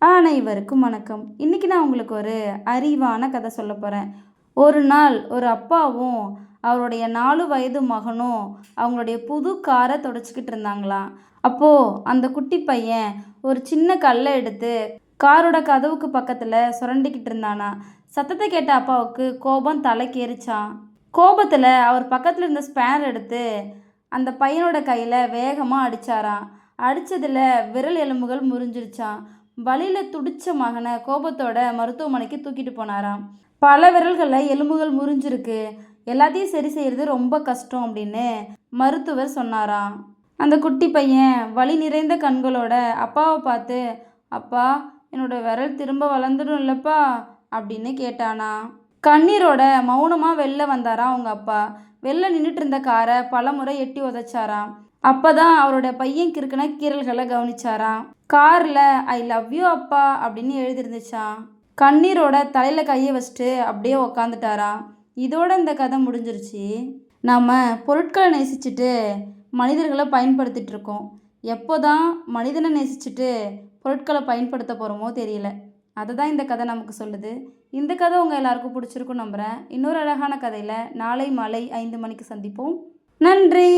அனைவருக்கும் வணக்கம். இன்னைக்கு நான் உங்களுக்கு ஒரு அறிவான கதை சொல்ல போகிறேன். ஒரு நாள் ஒரு அப்பாவும் அவருடைய 4 வயது மகனும் அவங்களுடைய புது காரை தொடச்சிக்கிட்டு இருந்தாங்களாம். அப்போது அந்த குட்டி பையன் ஒரு சின்ன கல்லை எடுத்து காரோட கதவுக்கு பக்கத்தில் சுரண்டிக்கிட்டு இருந்தானா. சத்தத்தை கேட்ட அப்பாவுக்கு கோபம் தலைக்கேறிச்சான். கோபத்தில் அவர் பக்கத்தில் இருந்த ஸ்பேனர் எடுத்து அந்த பையனோட கையில் வேகமாக அடித்தாராம். அடித்ததில் விரல் எலும்புகள் முறிஞ்சிருச்சான். வலியில் துடிச்ச மகனை கோபத்தோட மருத்துவமனைக்கு தூக்கிட்டு போனாராம். பல விரல்களில் எலும்புகள் முறிஞ்சிருக்கு, எல்லாத்தையும் சரி செய்கிறது ரொம்ப கஷ்டம் அப்படின்னு மருத்துவர் சொன்னாராம். அந்த குட்டி பையன் வலி நிறைந்த கண்களோட அப்பாவை பார்த்து, அப்பா என்னோட விரல் திரும்ப வளர்ந்துடும் இல்லைப்பா அப்படின்னு கேட்டானா. கண்ணீரோட மௌனமாக வெளில வந்தாராம் அவங்க அப்பா. வெளில நின்றுட்டு இருந்த காரை பல முறை எட்டி உதைச்சாராம். அப்பதான் அவரோட பையன் கிறுக்கின கீறல்களை கவனிச்சாராம். காரில் ஐ லவ் யூ அப்பா அப்படின்னு எழுதிருந்துச்சான். கண்ணீரோட தலையில் கையை வச்சுட்டு அப்படியே உக்காந்துட்டாராம். இதோட இந்த கதை முடிஞ்சிருச்சு. நாம் பொருட்களை நேசிச்சுட்டு மனிதர்களை பயன்படுத்திகிட்டு இருக்கோம். எப்போ தான் மனிதனை நேசிச்சுட்டு பொருட்களை பயன்படுத்த போகிறோமோ தெரியல. அதை தான் இந்த கதை நமக்கு சொல்லுது. இந்த கதை உங்கள் எல்லாருக்கும் பிடிச்சிருக்கும் நம்புகிறேன். இன்னொரு அழகான கதையில் நாளை மாலை 5 மணிக்கு சந்திப்போம். நன்றி.